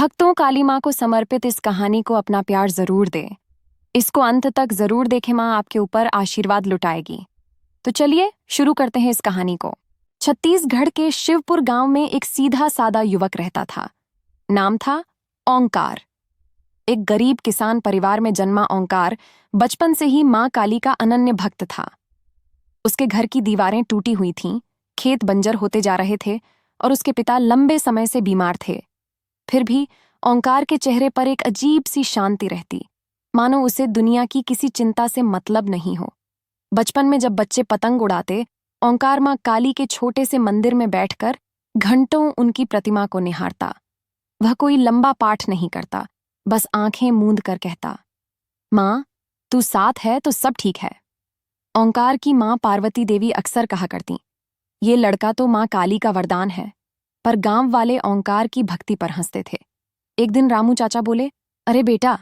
भक्तों, काली माँ को समर्पित इस कहानी को अपना प्यार जरूर दें। इसको अंत तक जरूर देखें, माँ आपके ऊपर आशीर्वाद लुटाएगी। तो चलिए शुरू करते हैं इस कहानी को। छत्तीसगढ़ के शिवपुर गांव में एक सीधा सादा युवक रहता था। नाम था ओंकार। एक गरीब किसान परिवार में जन्मा ओंकार बचपन से ही माँ काली का अनन्य भक्त था। उसके घर की दीवारें टूटी हुई थीं, खेत बंजर होते जा रहे थे और उसके पिता लंबे समय से बीमार थे। फिर भी ओंकार के चेहरे पर एक अजीब सी शांति रहती, मानो उसे दुनिया की किसी चिंता से मतलब नहीं हो। बचपन में जब बच्चे पतंग उड़ाते, ओंकार माँ काली के छोटे से मंदिर में बैठकर घंटों उनकी प्रतिमा को निहारता। वह कोई लंबा पाठ नहीं करता, बस आंखें मूंद कर कहता, माँ तू साथ है तो सब ठीक है। ओंकार की माँ पार्वती देवी अक्सर कहा करती, ये लड़का तो माँ काली का वरदान है। पर गांव वाले ओंकार की भक्ति पर हंसते थे। एक दिन रामू चाचा बोले, अरे बेटा,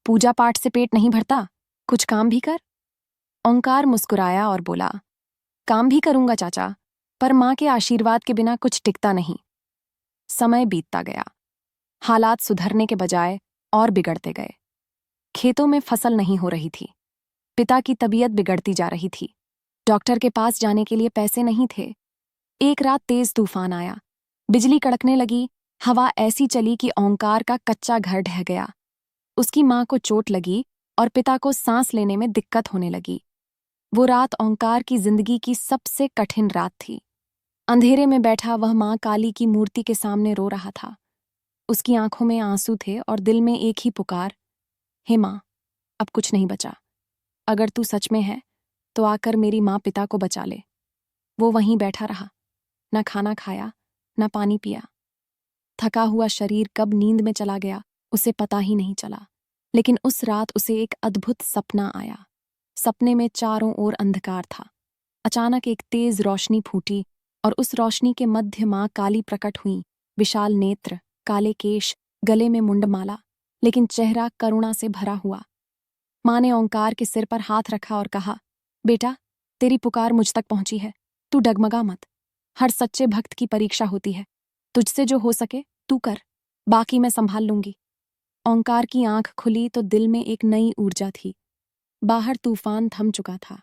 पूजा पाठ से पेट नहीं भरता, कुछ काम भी कर। ओंकार मुस्कुराया और बोला, काम भी करूंगा चाचा, पर माँ के आशीर्वाद के बिना कुछ टिकता नहीं। समय बीतता गया। हालात सुधरने के बजाय और बिगड़ते गए। खेतों में फसल नहीं हो रही थी। पिता की तबीयत बिगड़ती जा रही थी। डॉक्टर के पास जाने के लिए पैसे नहीं थे। एक रात तेज तूफान आया। बिजली कड़कने लगी। हवा ऐसी चली कि ओंकार का कच्चा घर ढह गया। उसकी माँ को चोट लगी और पिता को सांस लेने में दिक्कत होने लगी। वो रात ओंकार की जिंदगी की सबसे कठिन रात थी। अंधेरे में बैठा वह माँ काली की मूर्ति के सामने रो रहा था। उसकी आंखों में आंसू थे और दिल में एक ही पुकार, हे माँ, अब कुछ नहीं बचा। अगर तू सच में है तो आकर मेरी माँ पिता को बचा ले। वो वहीं बैठा रहा, न खाना खाया न पानी पिया। थका हुआ शरीर कब नींद में चला गया उसे पता ही नहीं चला। लेकिन उस रात उसे एक अद्भुत सपना आया। सपने में चारों ओर अंधकार था। अचानक एक तेज रोशनी फूटी और उस रोशनी के मध्य माँ काली प्रकट हुई। विशाल नेत्र, काले केश, गले में मुंडमाला, लेकिन चेहरा करुणा से भरा हुआ। माँ ने ओंकार के सिर पर हाथ रखा और कहा, बेटा, तेरी पुकार मुझ तक पहुंची है, तू डगमगा मत। हर सच्चे भक्त की परीक्षा होती है। तुझसे जो हो सके तू कर, बाकी मैं संभाल लूंगी। ओंकार की आंख खुली तो दिल में एक नई ऊर्जा थी। बाहर तूफान थम चुका था।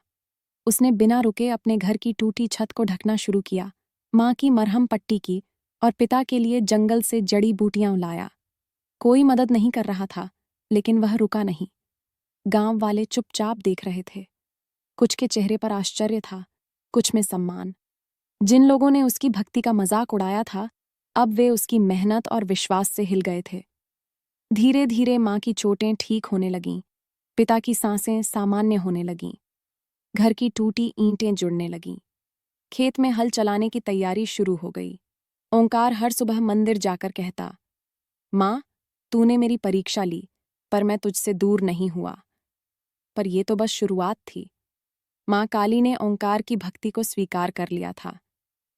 उसने बिना रुके अपने घर की टूटी छत को ढकना शुरू किया, माँ की मरहम पट्टी की और पिता के लिए जंगल से जड़ी बूटियां लाया। कोई मदद नहीं कर रहा था, लेकिन वह रुका नहीं। गांव वाले चुपचाप देख रहे थे। कुछ के चेहरे पर आश्चर्य था, कुछ में सम्मान। जिन लोगों ने उसकी भक्ति का मजाक उड़ाया था, अब वे उसकी मेहनत और विश्वास से हिल गए थे। धीरे धीरे माँ की चोटें ठीक होने लगीं, पिता की सांसें सामान्य होने लगीं, घर की टूटी ईंटें जुड़ने लगीं। खेत में हल चलाने की तैयारी शुरू हो गई। ओंकार हर सुबह मंदिर जाकर कहता, माँ, तूने मेरी परीक्षा ली, पर मैं तुझसे दूर नहीं हुआ। पर यह तो बस शुरुआत थी। माँ काली ने ओंकार की भक्ति को स्वीकार कर लिया था,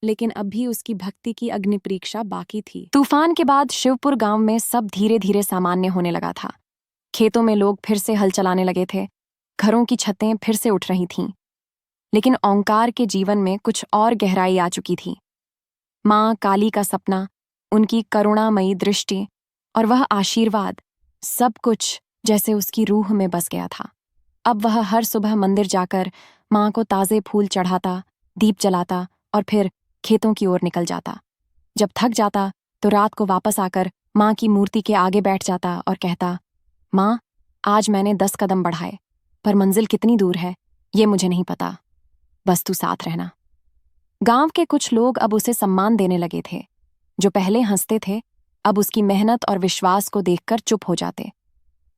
लेकिन अब भी उसकी भक्ति की अग्नि परीक्षा बाकी थी। तूफान के बाद शिवपुर गांव में सब धीरे धीरे सामान्य होने लगा था। खेतों में लोग फिर से हल चलाने लगे थे। घरों की छतें फिर से उठ रही थीं। लेकिन ओंकार के जीवन में कुछ और गहराई आ चुकी थी। माँ काली का सपना, उनकी करुणामयी दृष्टि और वह आशीर्वाद, सब कुछ जैसे उसकी रूह में बस गया था। अब वह हर सुबह मंदिर जाकर माँ को ताजे फूल चढ़ाता, दीप जलाता और फिर खेतों की ओर निकल जाता। जब थक जाता तो रात को वापस आकर माँ की मूर्ति के आगे बैठ जाता और कहता, माँ, आज मैंने 10 कदम बढ़ाए, पर मंजिल कितनी दूर है ये मुझे नहीं पता, बस तू साथ रहना। गांव के कुछ लोग अब उसे सम्मान देने लगे थे। जो पहले हंसते थे, अब उसकी मेहनत और विश्वास को देखकर चुप हो जाते।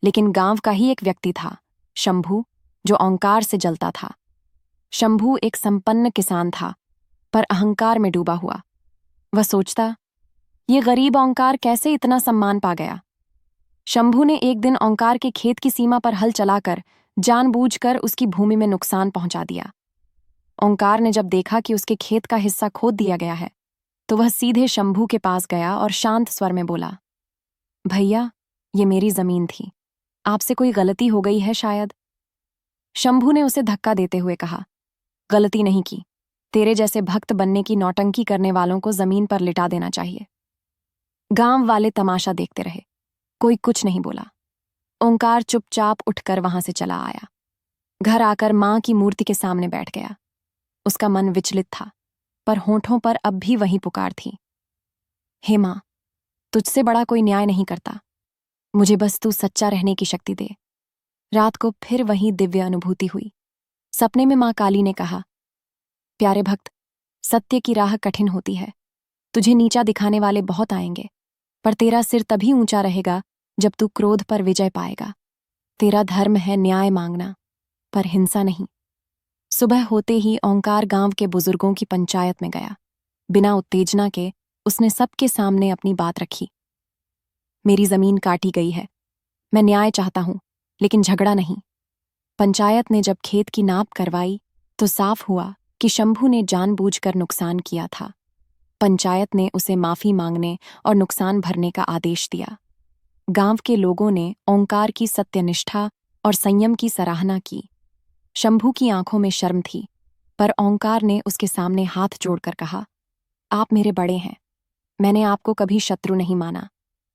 लेकिन गांव का ही एक व्यक्ति था, शंभू, जो ओंकार से जलता था। शंभू एक संपन्न किसान था, पर अहंकार में डूबा हुआ। वह सोचता, ये गरीब ओंकार कैसे इतना सम्मान पा गया। शंभू ने एक दिन ओंकार के खेत की सीमा पर हल चलाकर जानबूझकर उसकी भूमि में नुकसान पहुंचा दिया। ओंकार ने जब देखा कि उसके खेत का हिस्सा खोद दिया गया है, तो वह सीधे शंभू के पास गया और शांत स्वर में बोला, भैया, ये मेरी जमीन थी, आपसे कोई गलती हो गई है शायद। शंभू ने उसे धक्का देते हुए कहा, गलती नहीं की, तेरे जैसे भक्त बनने की नौटंकी करने वालों को जमीन पर लिटा देना चाहिए। गांव वाले तमाशा देखते रहे, कोई कुछ नहीं बोला। ओंकार चुपचाप उठकर वहां से चला आया। घर आकर मां की मूर्ति के सामने बैठ गया। उसका मन विचलित था, पर होठों पर अब भी वही पुकार थी, हे मां, तुझसे बड़ा कोई न्याय नहीं करता, मुझे बस तू सच्चा रहने की शक्ति दे। रात को फिर वही दिव्य अनुभूति हुई। सपने में मां काली ने कहा, प्यारे भक्त, सत्य की राह कठिन होती है, तुझे नीचा दिखाने वाले बहुत आएंगे, पर तेरा सिर तभी ऊंचा रहेगा जब तू क्रोध पर विजय पाएगा। तेरा धर्म है न्याय मांगना, पर हिंसा नहीं। सुबह होते ही ओंकार गांव के बुजुर्गों की पंचायत में गया। बिना उत्तेजना के उसने सबके सामने अपनी बात रखी। मेरी जमीन काटी गई है, मैं न्याय चाहता हूं, लेकिन झगड़ा नहीं। पंचायत ने जब खेत की नाप करवाई तो साफ हुआ कि शंभू ने जानबूझकर नुकसान किया था। पंचायत ने उसे माफी मांगने और नुकसान भरने का आदेश दिया। गांव के लोगों ने ओंकार की सत्यनिष्ठा और संयम की सराहना की। शंभू की आंखों में शर्म थी, पर ओंकार ने उसके सामने हाथ जोड़कर कहा, आप मेरे बड़े हैं, मैंने आपको कभी शत्रु नहीं माना।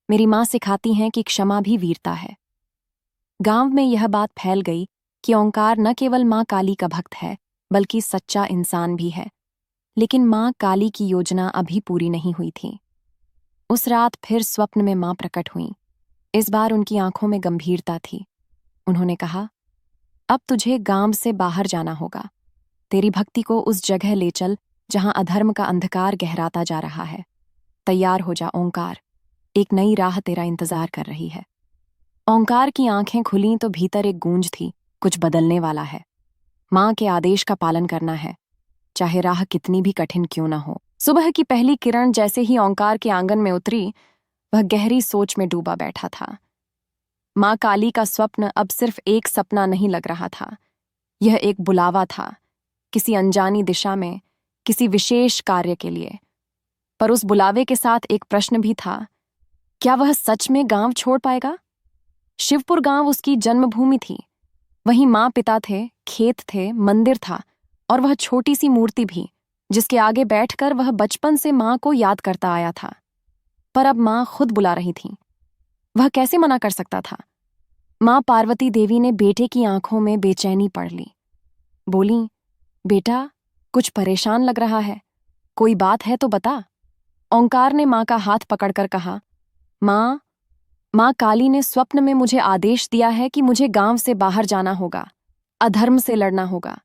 मेरी मां सिखाती हैं कि क्षमा भी वीरता है। गांव में यह बात फैल गई कि ओंकार न केवल मां काली का भक्त है, बल्कि सच्चा इंसान भी है। लेकिन मां काली की योजना अभी पूरी नहीं हुई थी। उस रात फिर स्वप्न में मां प्रकट हुईं। इस बार उनकी आंखों में गंभीरता थी। उन्होंने कहा, अब तुझे गांव से बाहर जाना होगा। तेरी भक्ति को उस जगह ले चल जहां अधर्म का अंधकार गहराता जा रहा है। तैयार हो जा ओंकार, एक नई राह तेरा इंतजार कर रही है। ओंकार की आंखें खुलीं तो भीतर एक गूंज थी, कुछ बदलने वाला है। मां के आदेश का पालन करना है, चाहे राह कितनी भी कठिन क्यों न हो। सुबह की पहली किरण जैसे ही ओंकार के आंगन में उतरी, वह गहरी सोच में डूबा बैठा था। मां काली का स्वप्न अब सिर्फ एक सपना नहीं लग रहा था, यह एक बुलावा था, किसी अनजानी दिशा में, किसी विशेष कार्य के लिए। पर उस बुलावे के साथ एक प्रश्न भी था, क्या वह सच में गांव छोड़ पाएगा? शिवपुर गांव उसकी जन्मभूमि थी। वहीं मां पिता थे, खेत थे, मंदिर था, और वह छोटी सी मूर्ति भी, जिसके आगे बैठकर वह बचपन से मां को याद करता आया था। पर अब मां खुद बुला रही थीं। वह कैसे मना कर सकता था? मां पार्वती देवी ने बेटे की आंखों में बेचैनी पढ़ ली। बोली, बेटा, कुछ परेशान लग रहा है, कोई बात है तो बता। ओंकार ने मां का हाथ पकड़कर कहा, मां काली ने स्वप्न में मुझे आदेश दिया है कि मुझे गांव से बाहर जाना होगा, अधर्म से लड़ना होगा।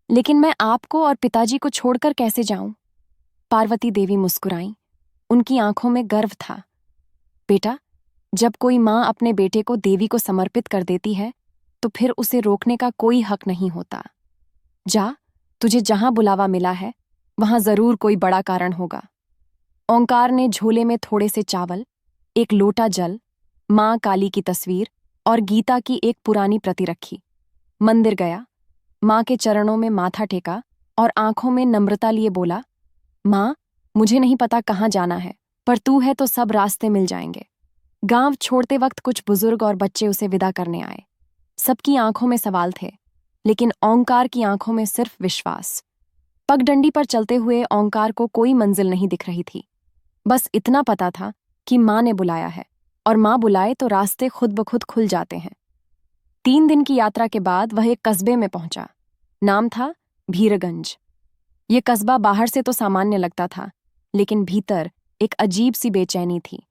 लेकिन मैं आपको और पिताजी को छोड़कर कैसे जाऊं? पार्वती देवी मुस्कुराईं। उनकी आंखों में गर्व था। बेटा, जब कोई मां अपने बेटे को देवी को समर्पित कर देती है, तो फिर उसे रोकने का कोई हक नहीं होता। जा, तुझे जहां बुलावा मिला है, वहां जरूर कोई बड़ा कारण होगा। ओंकार ने झोले में थोड़े से चावल, एक लोटा जल, मां काली की तस्वीर और गीता की एक पुरानी प्रति रखी। मंदिर गया, मां के चरणों में माथा टेका और आंखों में नम्रता लिए बोला, मां, मुझे नहीं पता कहाँ जाना है, पर तू है तो सब रास्ते मिल जाएंगे। गांव छोड़ते वक्त कुछ बुजुर्ग और बच्चे उसे विदा करने आए। सबकी आंखों में सवाल थे, लेकिन ओंकार की आंखों में सिर्फ विश्वास। पगडंडी पर चलते हुए ओंकार को कोई मंजिल नहीं दिख रही थी। बस इतना पता था कि मां ने बुलाया है, और मां बुलाए तो रास्ते खुद ब खुद खुल जाते हैं। 3 दिन की यात्रा के बाद वह एक कस्बे में पहुंचा। नाम था भीरगंज। ये कस्बा बाहर से तो सामान्य लगता था, लेकिन भीतर एक अजीब सी बेचैनी थी।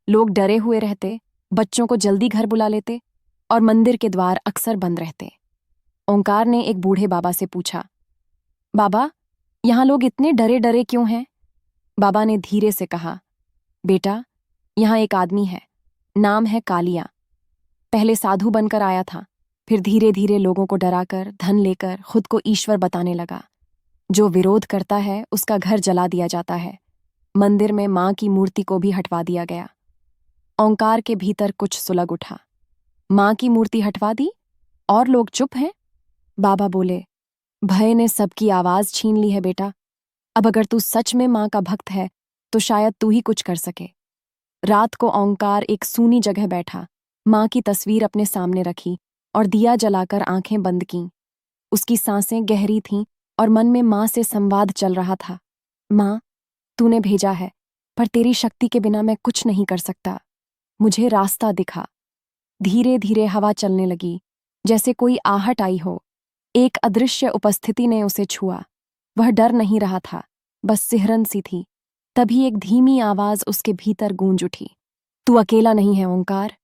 लोग डरे हुए रहते, बच्चों को जल्दी घर बुला लेते, और मंदिर के द्वार अक्सर बंद रहते। ओंकार ने एक बूढ़े बाबा से पूछा, बाबा, यहां लोग इतने डरे डरे क्यों हैं? बाबा ने धीरे से कहा, बेटा, यहां एक आदमी है, नाम है कालिया। पहले साधु बनकर आया था, फिर धीरे धीरे लोगों को डराकर, धन लेकर खुद को ईश्वर बताने लगा। जो विरोध करता है उसका घर जला दिया जाता है। मंदिर में मां की मूर्ति को भी हटवा दिया गया। ओंकार के भीतर कुछ सुलग उठा। मां की मूर्ति हटवा दी और लोग चुप हैं? बाबा बोले, भय ने सबकी आवाज छीन ली है बेटा। अब अगर तू सच में मां का भक्त है तो शायद तू ही कुछ कर सके। रात को ओंकार एक सूनी जगह बैठा, मां की तस्वीर अपने सामने रखी और दिया जलाकर आंखें बंद कीं। उसकी सांसें गहरी थीं और मन में मां से संवाद चल रहा था। मां, तूने भेजा है, पर तेरी शक्ति के बिना मैं कुछ नहीं कर सकता। मुझे रास्ता दिखा। धीरे धीरे हवा चलने लगी, जैसे कोई आहट आई हो। एक अदृश्य उपस्थिति ने उसे छुआ। वह डर नहीं रहा था, बस सिहरन सी थी। तभी एक धीमी आवाज उसके भीतर गूंज उठी। तू अकेला नहीं है ओंकार,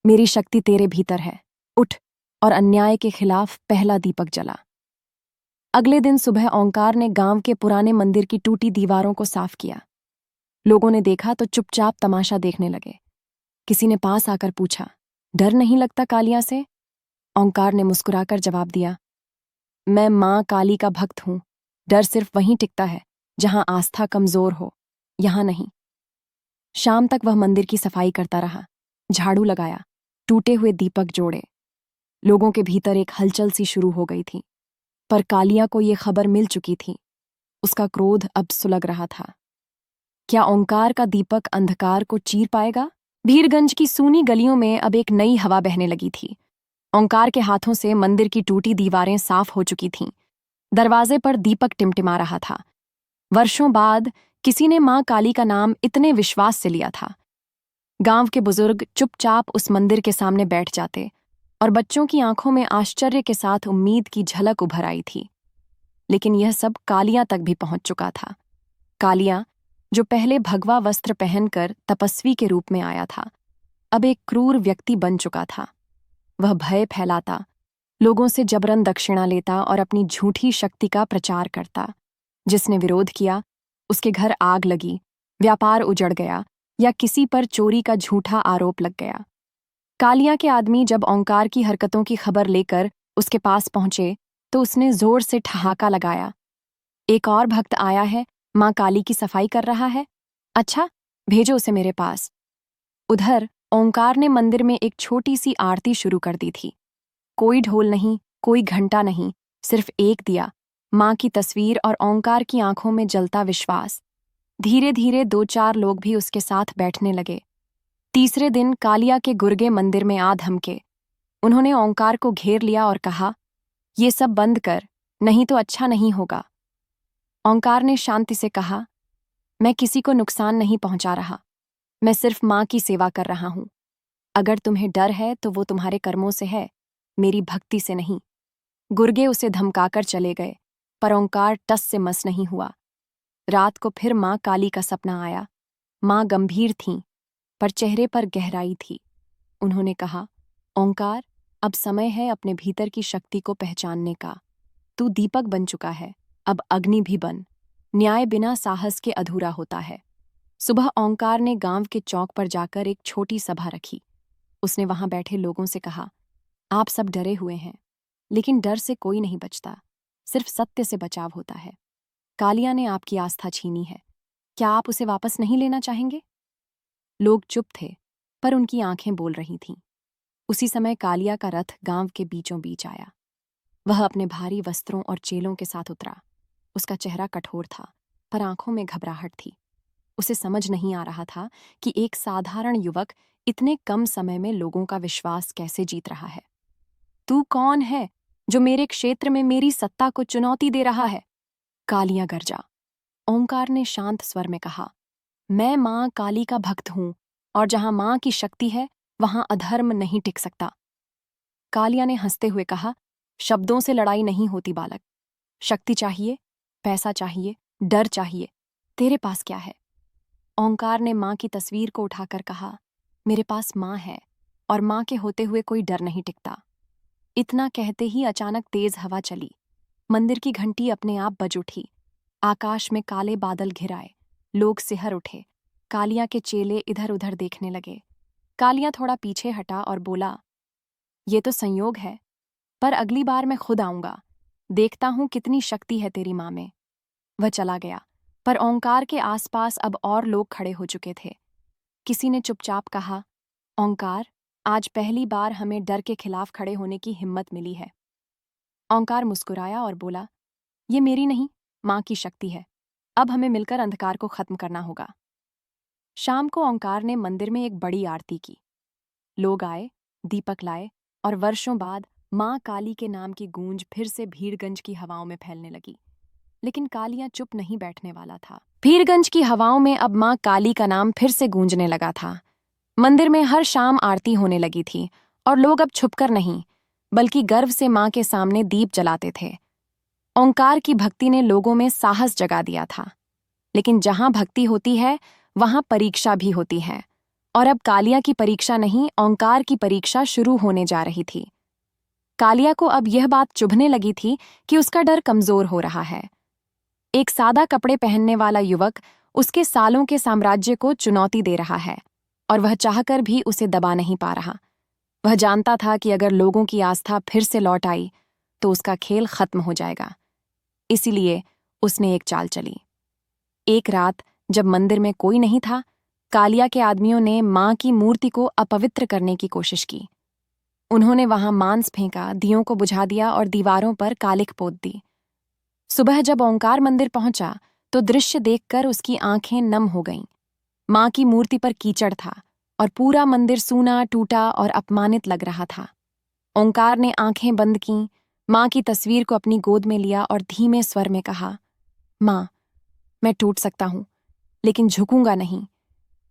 मेरी शक्ति तेरे भीतर है। उठ। और अन्याय के खिलाफ पहला दीपक जला। अगले दिन सुबह ओंकार ने गांव के पुराने मंदिर की टूटी दीवारों को साफ किया। लोगों ने देखा तो चुपचाप तमाशा देखने लगे। किसी ने पास आकर पूछा, डर नहीं लगता कालिया से? ओंकार ने मुस्कुराकर जवाब दिया, मैं मां काली का भक्त हूं। डर सिर्फ वहीं टिकता है जहां आस्था कमजोर हो, यहां नहीं। शाम तक वह मंदिर की सफाई करता रहा, झाड़ू लगाया, टूटे हुए दीपक जोड़े। लोगों के भीतर एक हलचल सी शुरू हो गई थी। पर कालिया को ये खबर मिल चुकी थी। उसका क्रोध अब सुलग रहा था। क्या ओंकार का दीपक अंधकार को चीर पाएगा? भीरगंज की सूनी गलियों में अब एक नई हवा बहने लगी थी। ओंकार के हाथों से मंदिर की टूटी दीवारें साफ हो चुकी थीं। दरवाजे पर दीपक टिमटिमा रहा था। वर्षों बाद किसी ने मां काली का नाम इतने विश्वास से लिया था। गांव के बुजुर्ग चुपचाप उस मंदिर के सामने बैठ जाते और बच्चों की आंखों में आश्चर्य के साथ उम्मीद की झलक उभर आई थी। लेकिन यह सब कालिया तक भी पहुंच चुका था। कालिया, जो पहले भगवा वस्त्र पहनकर तपस्वी के रूप में आया था, अब एक क्रूर व्यक्ति बन चुका था। वह भय फैलाता, लोगों से जबरन दक्षिणा लेता और अपनी झूठी शक्ति का प्रचार करता। जिसने विरोध किया, उसके घर आग लगी, व्यापार उजड़ गया या किसी पर चोरी का झूठा आरोप लग गया। कालिया के आदमी जब ओंकार की हरकतों की खबर लेकर उसके पास पहुंचे तो उसने जोर से ठहाका लगाया, एक और भक्त आया है, मां काली की सफाई कर रहा है। अच्छा, भेजो उसे मेरे पास। उधर ओंकार ने मंदिर में एक छोटी सी आरती शुरू कर दी थी। कोई ढोल नहीं, कोई घंटा नहीं, सिर्फ एक दिया, मां की तस्वीर और ओंकार की आंखों में जलता विश्वास। धीरे धीरे 2-4 लोग भी उसके साथ बैठने लगे। तीसरे दिन कालिया के गुर्गे मंदिर में आ धमके। उन्होंने ओंकार को घेर लिया और कहा, ये सब बंद कर, नहीं तो अच्छा नहीं होगा। ओंकार ने शांति से कहा, मैं किसी को नुकसान नहीं पहुंचा रहा, मैं सिर्फ मां की सेवा कर रहा हूं। अगर तुम्हें डर है तो वो तुम्हारे कर्मों से है, मेरी भक्ति से नहीं। गुर्गे उसे धमकाकर चले गए, पर ओंकार टस से मस नहीं हुआ। रात को फिर मां काली का सपना आया। मां गंभीर थीं, पर चेहरे पर गहराई थी। उन्होंने कहा, ओंकार, अब समय है अपने भीतर की शक्ति को पहचानने का। तू दीपक बन चुका है, अब अग्नि भी बन। न्याय बिना साहस के अधूरा होता है। सुबह ओंकार ने गांव के चौक पर जाकर एक छोटी सभा रखी। उसने वहां बैठे लोगों से कहा, आप सब डरे हुए हैं, लेकिन डर से कोई नहीं बचता, सिर्फ सत्य से बचाव होता है। कालिया ने आपकी आस्था छीनी है, क्या आप उसे वापस नहीं लेना चाहेंगे? लोग चुप थे, पर उनकी आंखें बोल रही थीं। उसी समय कालिया का रथ गांव के बीचों बीच आया। वह अपने भारी वस्त्रों और चेलों के साथ उतरा। उसका चेहरा कठोर था, पर आंखों में घबराहट थी। उसे समझ नहीं आ रहा था कि एक साधारण युवक इतने कम समय में लोगों का विश्वास कैसे जीत रहा है। तू कौन है जो मेरे क्षेत्र में मेरी सत्ता को चुनौती दे रहा है? कालिया गरजा। ओंकार ने शांत स्वर में कहा, मैं मां काली का भक्त हूं, और जहां मां की शक्ति है वहां अधर्म नहीं टिक सकता। कालिया ने हंसते हुए कहा, शब्दों से लड़ाई नहीं होती बालक। शक्ति चाहिए, पैसा चाहिए, डर चाहिए, तेरे पास क्या है? ओंकार ने मां की तस्वीर को उठाकर कहा, मेरे पास मां है, और मां के होते हुए कोई डर नहीं टिकता। इतना कहते ही अचानक तेज हवा चली। मंदिर की घंटी अपने आप बज उठी। आकाश में काले बादल घिर आए। लोग सिहर उठे। कालिया के चेले इधर उधर देखने लगे। कालिया थोड़ा पीछे हटा और बोला, ये तो संयोग है, पर अगली बार मैं खुद आऊंगा। देखता हूं कितनी शक्ति है तेरी मां में। वह चला गया, पर ओंकार के आसपास अब और लोग खड़े हो चुके थे। किसी ने चुपचाप कहा, ओंकार, आज पहली बार हमें डर के खिलाफ खड़े होने की हिम्मत मिली है। ओंकार मुस्कुराया और बोला, ये मेरी नहीं, मां की शक्ति है। अब हमें मिलकर अंधकार को खत्म करना होगा। शाम को ओंकार ने मंदिर में एक बड़ी आरती की। लोग आए, दीपक लाए, और वर्षों बाद मां काली के नाम की गूंज फिर से भीड़गंज की हवाओं में फैलने लगी। लेकिन कालिया चुप नहीं बैठने वाला था। भीरगंज की हवाओं में अब माँ काली का नाम फिर से गूंजने लगा था। मंदिर में हर शाम आरती होने लगी थी और लोग अब छुपकर नहीं बल्कि गर्व से माँ के सामने दीप जलाते थे। ओंकार की भक्ति ने लोगों में साहस जगा दिया था। लेकिन जहां भक्ति होती है वहां परीक्षा भी होती है, और अब कालिया की परीक्षा नहीं, ओंकार की परीक्षा शुरू होने जा रही थी। कालिया को अब यह बात चुभने लगी थी कि उसका डर कमजोर हो रहा है। एक सादा कपड़े पहनने वाला युवक उसके सालों के साम्राज्य को चुनौती दे रहा है, और वह चाहकर भी उसे दबा नहीं पा रहा। वह जानता था कि अगर लोगों की आस्था फिर से लौट आई तो उसका खेल खत्म हो जाएगा। इसीलिए उसने एक चाल चली। एक रात जब मंदिर में कोई नहीं था, कालिया के आदमियों ने मां की मूर्ति को अपवित्र करने की कोशिश की। उन्होंने वहां मांस फेंका, दियों को बुझा दिया और दीवारों पर कालिख पोत दी। सुबह जब ओंकार मंदिर पहुंचा तो दृश्य देखकर उसकी आंखें नम हो गईं। मां की मूर्ति पर कीचड़ था और पूरा मंदिर सूना, टूटा और अपमानित लग रहा था। ओंकार ने आंखें बंद कीं, मां की तस्वीर को अपनी गोद में लिया और धीमे स्वर में कहा, मां, मैं टूट सकता हूं लेकिन झुकूंगा नहीं।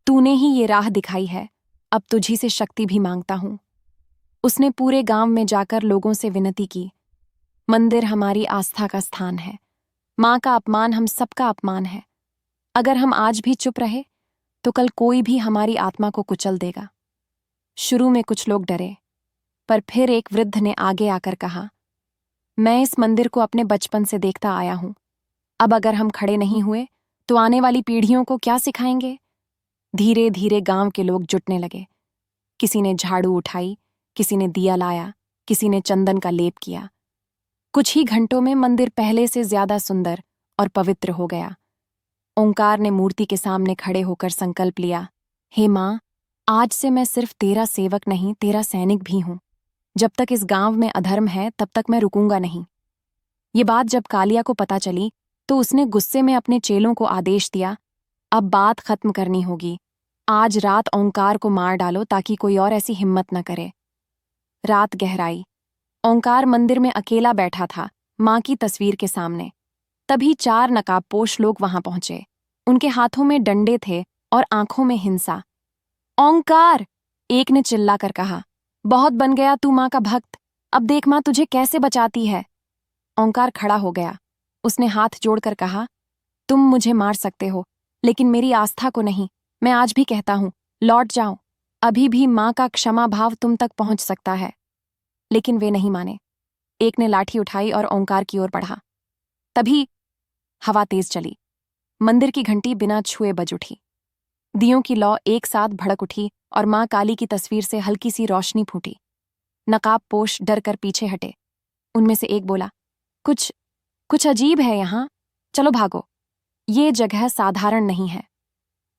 तूने ही ये राह दिखाई है, अब तुझी से शक्ति भी मांगता हूं। उसने पूरे गांव में जाकर लोगों से विनती की, मंदिर हमारी आस्था का स्थान है, मां का अपमान हम सबका अपमान है। अगर हम आज भी चुप रहे तो कल कोई भी हमारी आत्मा को कुचल देगा। शुरू में कुछ लोग डरे, पर फिर एक वृद्ध ने आगे आकर कहा, मैं इस मंदिर को अपने बचपन से देखता आया हूं। अब अगर हम खड़े नहीं हुए तो आने वाली पीढ़ियों को क्या सिखाएंगे। धीरे धीरे गांव के लोग जुटने लगे। किसी ने झाड़ू उठाई, किसी ने दिया लाया, किसी ने चंदन का लेप किया। कुछ ही घंटों में मंदिर पहले से ज्यादा सुंदर और पवित्र हो गया। ओंकार ने मूर्ति के सामने खड़े होकर संकल्प लिया, हे मां, आज से मैं सिर्फ तेरा सेवक नहीं, तेरा सैनिक भी हूं। जब तक इस गांव में अधर्म है तब तक मैं रुकूंगा नहीं। ये बात जब कालिया को पता चली तो उसने गुस्से में अपने चेलों को आदेश दिया, अब बात खत्म करनी होगी। आज रात ओंकार को मार डालो ताकि कोई और ऐसी हिम्मत न करे। रात गहराई। ओंकार मंदिर में अकेला बैठा था, मां की तस्वीर के सामने। तभी 4 नकाबपोश लोग वहां पहुंचे। उनके हाथों में डंडे थे और आंखों में हिंसा। ओंकार, एक ने चिल्लाकर कहा, बहुत बन गया तू मां का भक्त, अब देख मां तुझे कैसे बचाती है। ओंकार खड़ा हो गया। उसने हाथ जोड़कर कहा, तुम मुझे मार सकते हो लेकिन मेरी आस्था को नहीं। मैं आज भी कहता हूं, लौट जाओ, अभी भी मां का क्षमा भाव तुम तक पहुंच सकता है। लेकिन वे नहीं माने। एक ने लाठी उठाई और ओंकार की ओर बढ़ा। तभी हवा तेज चली। मंदिर की घंटी बिना छुए बज उठी। दियों की लौ एक साथ भड़क उठी और मां काली की तस्वीर से हल्की सी रोशनी फूटी। नकाबपोश डर कर पीछे हटे। उनमें से एक बोला, कुछ अजीब है यहां, चलो भागो, ये जगह साधारण नहीं है।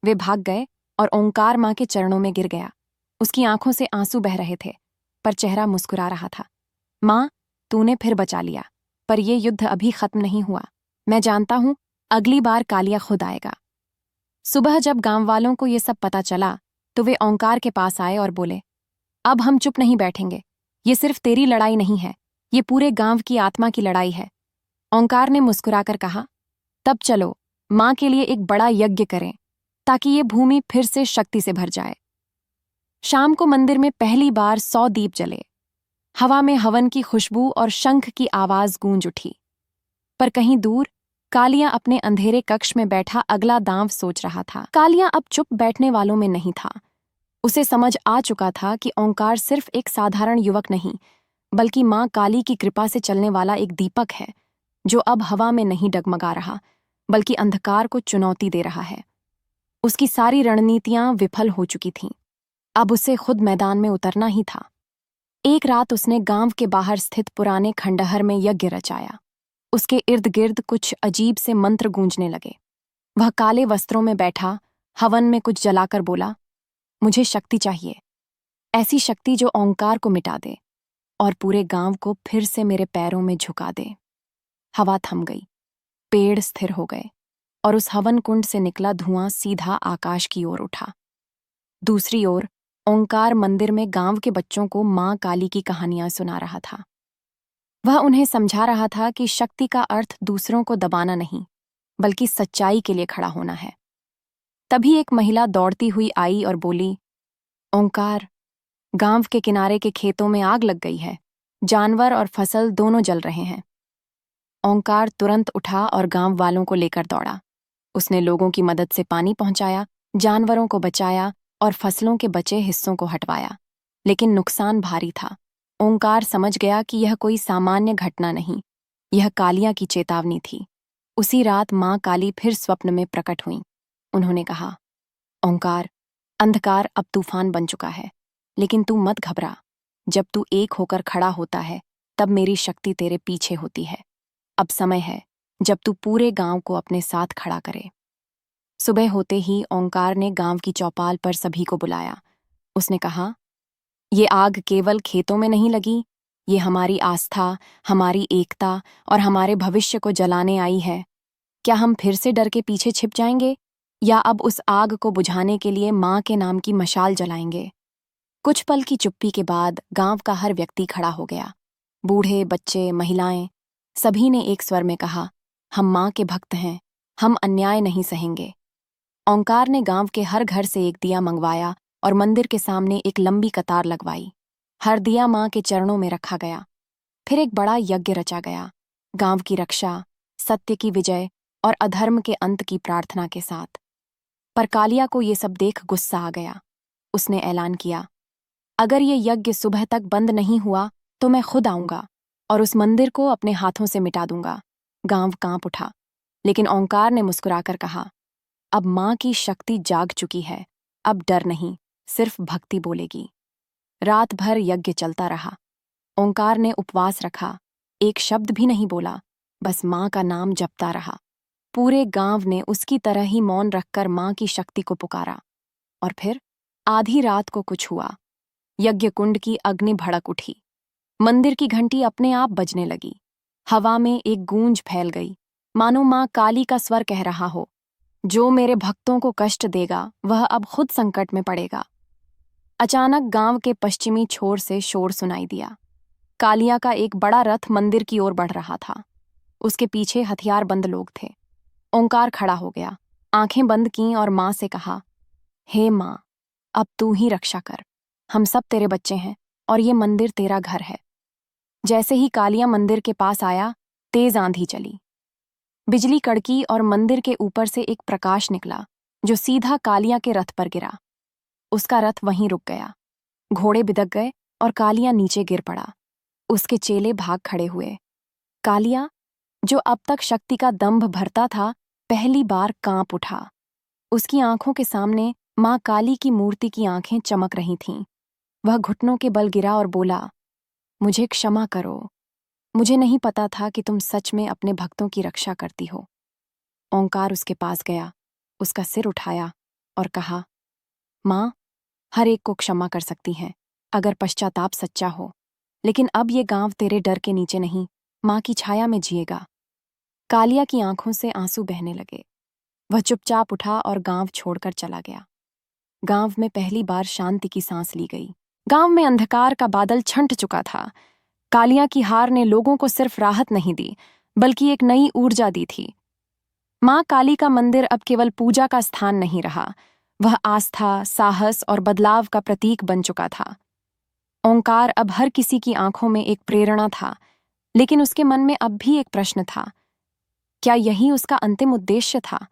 वे भाग गए और ओंकार मां के चरणों में गिर गया। उसकी आंखों से आंसू बह रहे थे पर चेहरा मुस्कुरा रहा था। मां, तूने फिर बचा लिया, पर यह युद्ध अभी खत्म नहीं हुआ। मैं जानता हूं अगली बार कालिया खुद आएगा। सुबह जब गांव वालों को ये सब पता चला तो वे ओंकार के पास आए और बोले, अब हम चुप नहीं बैठेंगे। ये सिर्फ तेरी लड़ाई नहीं है, ये पूरे गांव की आत्मा की लड़ाई है। ओंकार ने मुस्कुराकर कहा, तब चलो मां के लिए एक बड़ा यज्ञ करें ताकि ये भूमि फिर से शक्ति से भर जाए। शाम को मंदिर में पहली बार 100 दीप जले। हवा में हवन की खुशबू और शंख की आवाज गूंज उठी। पर कहीं दूर कालिया अपने अंधेरे कक्ष में बैठा अगला दांव सोच रहा था। कालिया अब चुप बैठने वालों में नहीं था। उसे समझ आ चुका था कि ओंकार सिर्फ एक साधारण युवक नहीं बल्कि मां काली की कृपा से चलने वाला एक दीपक है जो अब हवा में नहीं डगमगा रहा बल्कि अंधकार को चुनौती दे रहा है। उसकी सारी रणनीतियां विफल हो चुकी थीं। अब उसे खुद मैदान में उतरना ही था। एक रात उसने गांव के बाहर स्थित पुराने खंडहर में यज्ञ रचाया। उसके इर्द गिर्द कुछ अजीब से मंत्र गूंजने लगे। वह काले वस्त्रों में बैठा हवन में कुछ जलाकर बोला, मुझे शक्ति चाहिए, ऐसी शक्ति जो ओंकार को मिटा दे और पूरे गांव को फिर से मेरे पैरों में झुका दे। हवा थम गई, पेड़ स्थिर हो गए और उस हवन कुंड से निकला धुआं सीधा आकाश की ओर उठा। दूसरी ओर ओंकार मंदिर में गांव के बच्चों को मां काली की कहानियां सुना रहा था। वह उन्हें समझा रहा था कि शक्ति का अर्थ दूसरों को दबाना नहीं बल्कि सच्चाई के लिए खड़ा होना है। तभी एक महिला दौड़ती हुई आई और बोली, ओंकार, गांव के किनारे के खेतों में आग लग गई है। जानवर और फसल दोनों जल रहे हैं। ओंकार तुरंत उठा और गांव वालों को लेकर दौड़ा। उसने लोगों की मदद से पानी पहुंचाया, जानवरों को बचाया और फसलों के बचे हिस्सों को हटवाया। लेकिन नुकसान भारी था। ओंकार समझ गया कि यह कोई सामान्य घटना नहीं, यह कालिया की चेतावनी थी। उसी रात मां काली फिर स्वप्न में प्रकट हुईं। उन्होंने कहा, ओंकार, अंधकार अब तूफान बन चुका है, लेकिन तू मत घबरा। जब तू एक होकर खड़ा होता है, तब मेरी शक्ति तेरे पीछे होती है। अब समय है जब तू पूरे गांव को अपने साथ खड़ा करे। सुबह होते ही ओंकार ने गांव की चौपाल पर सभी को बुलाया। उसने कहा, ये आग केवल खेतों में नहीं लगी, ये हमारी आस्था, हमारी एकता और हमारे भविष्य को जलाने आई है। क्या हम फिर से डर के पीछे छिप जाएंगे, या अब उस आग को बुझाने के लिए मां के नाम की मशाल जलाएंगे? कुछ पल की चुप्पी के बाद गांव का हर व्यक्ति खड़ा हो गया। बूढ़े, बच्चे, महिलाएं, सभी ने एक स्वर में कहा, हम मां के भक्त हैं, हम अन्याय नहीं सहेंगे। ओंकार ने गांव के हर घर से एक दिया मंगवाया और मंदिर के सामने एक लंबी कतार लगवाई। हर दिया मां के चरणों में रखा गया। फिर एक बड़ा यज्ञ रचा गया, गांव की रक्षा, सत्य की विजय और अधर्म के अंत की प्रार्थना के साथ। पर कालिया को ये सब देख गुस्सा आ गया। उसने ऐलान किया, अगर ये यज्ञ सुबह तक बंद नहीं हुआ तो मैं खुद आऊंगा और उस मंदिर को अपने हाथों से मिटा दूंगा। गांव कांप उठा, लेकिन ओंकार ने मुस्कुराकर कहा, अब मां की शक्ति जाग चुकी है, अब डर नहीं, सिर्फ भक्ति बोलेगी। रात भर यज्ञ चलता रहा। ओंकार ने उपवास रखा, एक शब्द भी नहीं बोला, बस मां का नाम जपता रहा। पूरे गांव ने उसकी तरह ही मौन रखकर मां की शक्ति को पुकारा। और फिर आधी रात को कुछ हुआ। यज्ञ कुंड की अग्नि भड़क उठी। मंदिर की घंटी अपने आप बजने लगी। हवा में एक गूंज फैल गई, मानो मां काली का स्वर कह रहा हो, जो मेरे भक्तों को कष्ट देगा वह अब खुद संकट में पड़ेगा। अचानक गांव के पश्चिमी छोर से शोर सुनाई दिया। कालिया का एक बड़ा रथ मंदिर की ओर बढ़ रहा था। उसके पीछे हथियारबंद लोग थे। ओंकार खड़ा हो गया, आंखें बंद कीं और मां से कहा, हे मां, अब तू ही रक्षा कर। हम सब तेरे बच्चे हैं और ये मंदिर तेरा घर है। जैसे ही कालिया मंदिर के पास आया, तेज आंधी चली। बिजली कड़की और मंदिर के ऊपर से एक प्रकाश निकला, जो सीधा कालिया के रथ पर गिरा। उसका रथ वहीं रुक गया। घोड़े बिदक गए और कालिया नीचे गिर पड़ा। उसके चेले भाग खड़े हुए। कालिया, जो अब तक शक्ति का दंभ भरता था, पहली बार कांप उठा। उसकी आंखों के सामने मां काली की मूर्ति की आंखें चमक रही थीं। वह घुटनों के बल गिरा और बोला, मुझे क्षमा करो, मुझे नहीं पता था कि तुम सच में अपने भक्तों की रक्षा करती हो। ओंकार उसके पास गया, उसका सिर उठाया और कहा, मां, हर एक को क्षमा कर सकती हैं अगर पश्चाताप सच्चा हो, लेकिन अब ये गांव तेरे डर के नीचे नहीं, मां की छाया में जिएगा। कालिया की आंखों से आंसू बहने लगे। वह चुपचाप उठा और गांव छोड़कर चला गया। गांव में पहली बार शांति की सांस ली गई। गांव में अंधकार का बादल छंट चुका था। कालिया की हार ने लोगों को सिर्फ राहत नहीं दी, बल्कि एक नई ऊर्जा दी थी। मां काली का मंदिर अब केवल पूजा का स्थान नहीं रहा, वह आस्था, साहस और बदलाव का प्रतीक बन चुका था। ओंकार अब हर किसी की आंखों में एक प्रेरणा था, लेकिन उसके मन में अब भी एक प्रश्न था, क्या यही उसका अंतिम उद्देश्य था?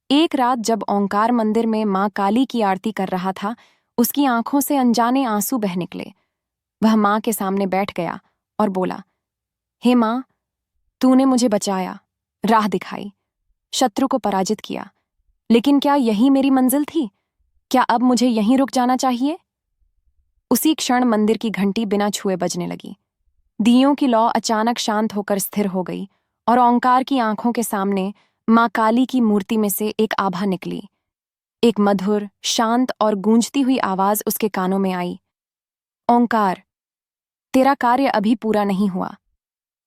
एक रात जब ओंकार मंदिर में मां काली की आरती कर रहा था, उसकी आंखों से अनजाने आंसू बह निकले। वह मां के सामने बैठ गया और बोला, हे मां, तूने मुझे बचाया, राह दिखाई, शत्रु को पराजित किया, लेकिन क्या यही मेरी मंजिल थी? क्या अब मुझे यहीं रुक जाना चाहिए? उसी क्षण मंदिर की घंटी बिना छुए बजने लगी। दियों की लौ अचानक शांत होकर स्थिर हो गई और ओंकार की आंखों के सामने मां काली की मूर्ति में से एक आभा निकली। एक मधुर, शांत और गूंजती हुई आवाज उसके कानों में आई, ओंकार, तेरा कार्य अभी पूरा नहीं हुआ।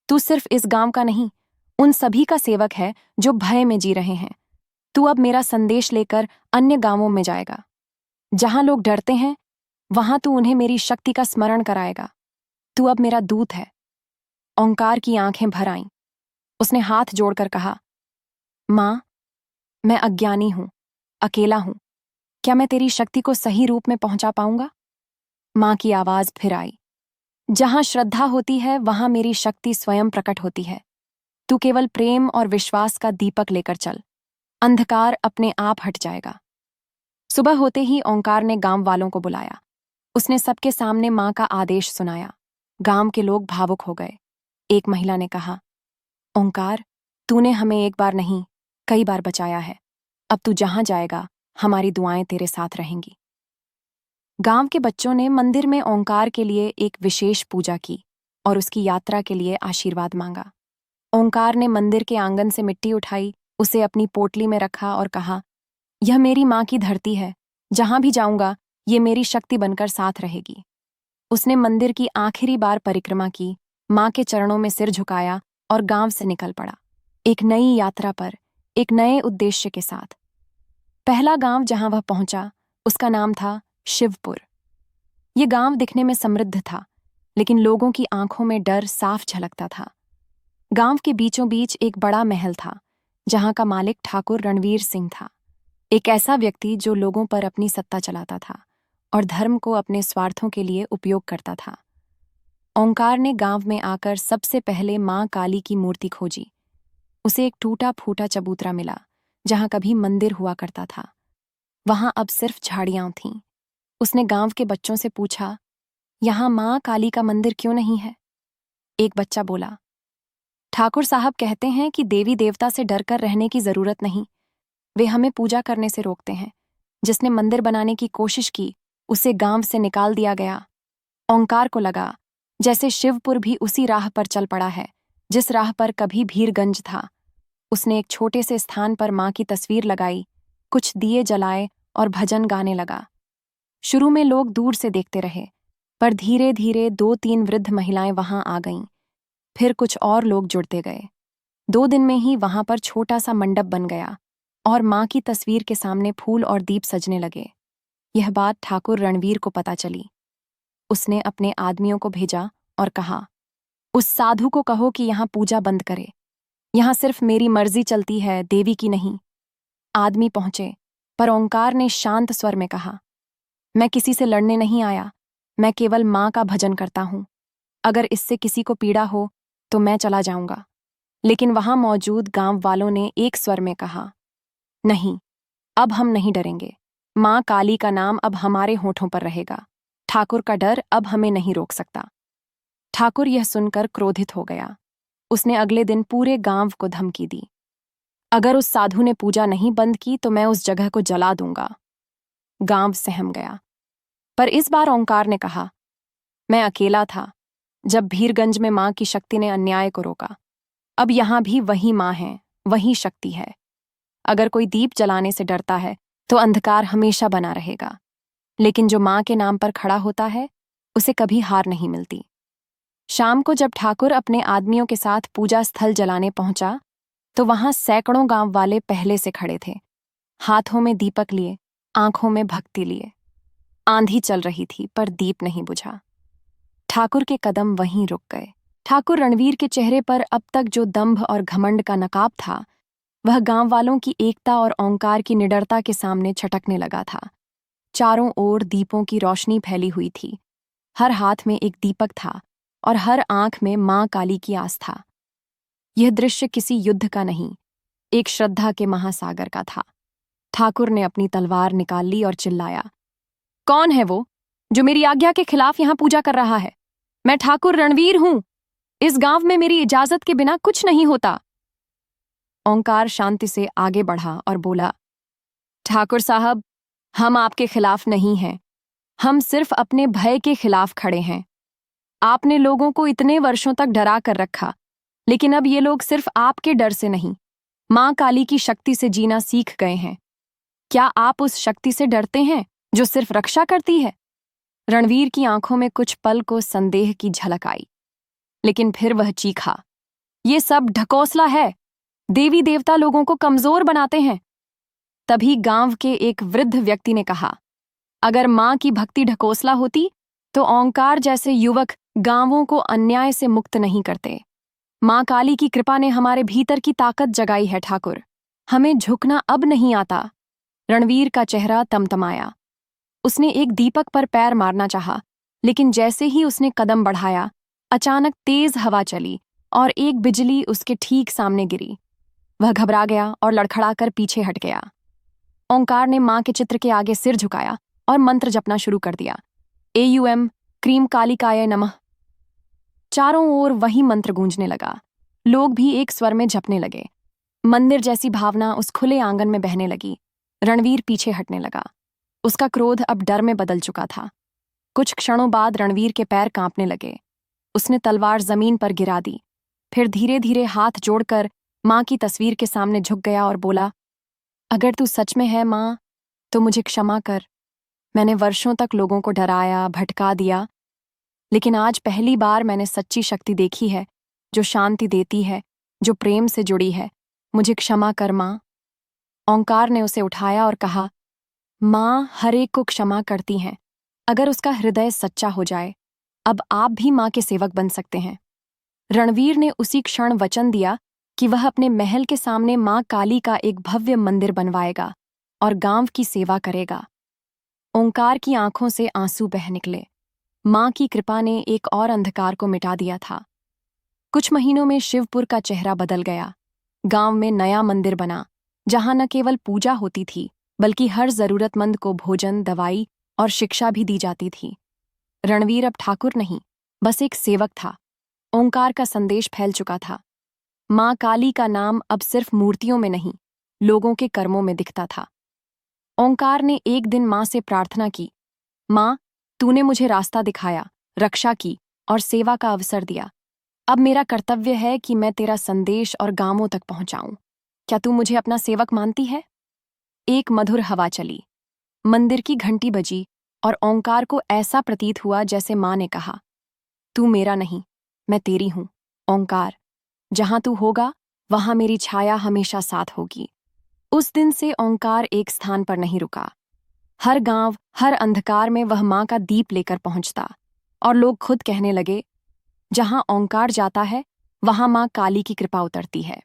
तू सिर्फ इस गांव का नहीं, उन सभी का सेवक है जो भय में जी रहे हैं। तू अब मेरा संदेश लेकर अन्य गांवों में जाएगा। जहां लोग डरते हैं, वहां तू उन्हें मेरी शक्ति का स्मरण कराएगा। तू अब मेरा दूत है। ओंकार की आंखें भर आईं। उसने हाथ जोड़कर कहा, माँ, मैं अज्ञानी हूँ, अकेला हूँ। क्या मैं तेरी शक्ति को सही रूप में पहुंचा पाऊंगा? माँ की आवाज फिर आई। जहां श्रद्धा होती है वहां मेरी शक्ति स्वयं प्रकट होती है। तू केवल प्रेम और विश्वास का दीपक लेकर चल, अंधकार अपने आप हट जाएगा। सुबह होते ही ओंकार ने गांव वालों को बुलाया। उसने सबके सामने माँ का आदेश सुनाया। गांव के लोग भावुक हो गए। एक महिला ने कहा, ओंकार, तूने हमें एक बार नहीं, कई बार बचाया है। अब तू जहां जाएगा, हमारी दुआएं तेरे साथ रहेंगी। गांव के बच्चों ने मंदिर में ओंकार के लिए एक विशेष पूजा की और उसकी यात्रा के लिए आशीर्वाद मांगा। ओंकार ने मंदिर के आंगन से मिट्टी उठाई, उसे अपनी पोटली में रखा और कहा, यह मेरी माँ की धरती है। जहां भी जाऊंगा, ये मेरी शक्ति बनकर साथ रहेगी। उसने मंदिर की आखिरी बार परिक्रमा की, माँ के चरणों में सिर झुकाया और गांव से निकल पड़ा, एक नई यात्रा पर, एक नए उद्देश्य के साथ। पहला गांव जहां वह पहुंचा, उसका नाम था शिवपुर। ये गांव दिखने में समृद्ध था, लेकिन लोगों की आंखों में डर साफ झलकता था। गांव के बीचों बीच एक बड़ा महल था, जहां का मालिक ठाकुर रणवीर सिंह था, एक ऐसा व्यक्ति जो लोगों पर अपनी सत्ता चलाता था और धर्म को अपने स्वार्थों के लिए उपयोग करता था। ओंकार ने गांव में आकर सबसे पहले मां काली की मूर्ति खोजी। उसे एक टूटा फूटा चबूतरा मिला, जहां कभी मंदिर हुआ करता था। वहां अब सिर्फ झाड़ियां थीं। उसने गांव के बच्चों से पूछा, यहां मां काली का मंदिर क्यों नहीं है? एक बच्चा बोला, ठाकुर साहब कहते हैं कि देवी देवता से डरकर रहने की जरूरत नहीं, वे हमें पूजा करने से रोकते हैं। जिसने मंदिर बनाने की कोशिश की, उसे गांव से निकाल दिया गया। ओंकार को लगा जैसे शिवपुर भी उसी राह पर चल पड़ा है, जिस राह पर कभी भीरगंज था। उसने एक छोटे से स्थान पर मां की तस्वीर लगाई, कुछ दिए जलाए और भजन गाने लगा। शुरू में लोग दूर से देखते रहे, पर धीरे धीरे 2-3 वृद्ध महिलाएं वहां आ गईं। फिर कुछ और लोग जुड़ते गए। 2 दिन में ही वहां पर छोटा सा मंडप बन गया और मां की तस्वीर के सामने फूल और दीप सजने लगे। यह बात ठाकुर रणवीर को पता चली। उसने अपने आदमियों को भेजा और कहा, उस साधु को कहो कि यहां पूजा बंद करे। यहां सिर्फ मेरी मर्जी चलती है, देवी की नहीं। आदमी पहुंचे, पर ओंकार ने शांत स्वर में कहा, मैं किसी से लड़ने नहीं आया, मैं केवल मां का भजन करता हूं। अगर इससे किसी को पीड़ा हो तो मैं चला जाऊंगा। लेकिन वहां मौजूद गांव वालों ने एक स्वर में कहा, नहीं, अब हम नहीं डरेंगे। मां काली का नाम अब हमारे होठों पर रहेगा। ठाकुर का डर अब हमें नहीं रोक सकता। ठाकुर यह सुनकर क्रोधित हो गया। उसने अगले दिन पूरे गांव को धमकी दी, अगर उस साधु ने पूजा नहीं बंद की तो मैं उस जगह को जला दूंगा। गांव सहम गया, पर इस बार ओंकार ने कहा, मैं अकेला था जब भीरगंज में मां की शक्ति ने अन्याय को रोका। अब यहां भी वही मां है, वही शक्ति है। अगर कोई दीप जलाने से डरता है तो अंधकार हमेशा बना रहेगा, लेकिन जो मां के नाम पर खड़ा होता है, उसे कभी हार नहीं मिलती। शाम को जब ठाकुर अपने आदमियों के साथ पूजा स्थल जलाने पहुंचा, तो वहां सैकड़ों गांव वाले पहले से खड़े थे, हाथों में दीपक लिए, आंखों में भक्ति लिए। आंधी चल रही थी, पर दीप नहीं बुझा। ठाकुर के कदम वहीं रुक गए। ठाकुर रणवीर के चेहरे पर अब तक जो दंभ और घमंड का नकाब था, वह गांव वालों की एकता और ओंकार की निडरता के सामने छटकने लगा था। चारों ओर दीपों की रोशनी फैली हुई थी। हर हाथ में एक दीपक था और हर आंख में मां काली की आस्था। यह दृश्य किसी युद्ध का नहीं, एक श्रद्धा के महासागर का था। ठाकुर ने अपनी तलवार निकाल ली और चिल्लाया, कौन है वो जो मेरी आज्ञा के खिलाफ यहां पूजा कर रहा है? मैं ठाकुर रणवीर हूं। इस गांव में मेरी इजाजत के बिना कुछ नहीं होता। ओंकार शांति से आगे बढ़ा और बोला, ठाकुर साहब, हम आपके खिलाफ नहीं हैं। हम सिर्फ अपने भय के खिलाफ खड़े हैं। आपने लोगों को इतने वर्षों तक डरा कर रखा, लेकिन अब ये लोग सिर्फ आपके डर से नहीं, मां काली की शक्ति से जीना सीख गए हैं। क्या आप उस शक्ति से डरते हैं जो सिर्फ रक्षा करती है? रणवीर की आंखों में कुछ पल को संदेह की झलक आई, लेकिन फिर वह चीखा, ये सब ढकोसला है। देवी देवता लोगों को कमजोर बनाते हैं। तभी गांव के एक वृद्ध व्यक्ति ने कहा, अगर मां की भक्ति ढकोसला होती तो ओंकार जैसे युवक गांवों को अन्याय से मुक्त नहीं करते। मां काली की कृपा ने हमारे भीतर की ताकत जगाई है ठाकुर। हमें झुकना अब नहीं आता। रणवीर का चेहरा तमतमाया। उसने एक दीपक पर पैर मारना चाहा, लेकिन जैसे ही उसने कदम बढ़ाया, अचानक तेज हवा चली और एक बिजली उसके ठीक सामने गिरी। वह घबरा गया और लड़खड़ाकर पीछे हट गया। ओंकार ने मां के चित्र के आगे सिर झुकाया और मंत्र जपना शुरू कर दिया। एयुएम क्रीम कालिकाय नमः। चारों ओर वही मंत्र गूंजने लगा। लोग भी एक स्वर में जपने लगे। मंदिर जैसी भावना उस खुले आंगन में बहने लगी। रणवीर पीछे हटने लगा। उसका क्रोध अब डर में बदल चुका था। कुछ क्षणों बाद रणवीर के पैर कांपने लगे। उसने तलवार जमीन पर गिरा दी, फिर धीरे धीरे हाथ जोड़कर मां की तस्वीर के सामने झुक गया और बोला, अगर तू सच में है मां, तो मुझे क्षमा कर। मैंने वर्षों तक लोगों को डराया, भटका दिया, लेकिन आज पहली बार मैंने सच्ची शक्ति देखी है, जो शांति देती है, जो प्रेम से जुड़ी है। मुझे क्षमा कर मां। ओंकार ने उसे उठाया और कहा, मां हर एक को क्षमा करती हैं, अगर उसका हृदय सच्चा हो जाए। अब आप भी मां के सेवक बन सकते हैं। रणवीर ने उसी क्षण वचन दिया कि वह अपने महल के सामने मां काली का एक भव्य मंदिर बनवाएगा और गांव की सेवा करेगा। ओंकार की आंखों से आंसू बह निकले। मां की कृपा ने एक और अंधकार को मिटा दिया था। कुछ महीनों में शिवपुर का चेहरा बदल गया। गांव में नया मंदिर बना, जहां न केवल पूजा होती थी, बल्कि हर जरूरतमंद को भोजन, दवाई और शिक्षा भी दी जाती थी। रणवीर अब ठाकुर नहीं, बस एक सेवक था। ओंकार का संदेश फैल चुका था। मां काली का नाम अब सिर्फ मूर्तियों में नहीं, लोगों के कर्मों में दिखता था। ओंकार ने एक दिन मां से प्रार्थना की, मां, तूने मुझे रास्ता दिखाया, रक्षा की और सेवा का अवसर दिया। अब मेरा कर्तव्य है कि मैं तेरा संदेश और गांवों तक पहुंचाऊं। क्या तू मुझे अपना सेवक मानती है? एक मधुर हवा चली, मंदिर की घंटी बजी और ओंकार को ऐसा प्रतीत हुआ जैसे मां ने कहा, तू मेरा नहीं, मैं तेरी हूं। ओंकार, जहां तू होगा, वहां मेरी छाया हमेशा साथ होगी। उस दिन से ओंकार एक स्थान पर नहीं रुका। हर गांव, हर अंधकार में वह मां का दीप लेकर पहुंचता और लोग खुद कहने लगे, जहां ओंकार जाता है, वहां मां काली की कृपा उतरती है।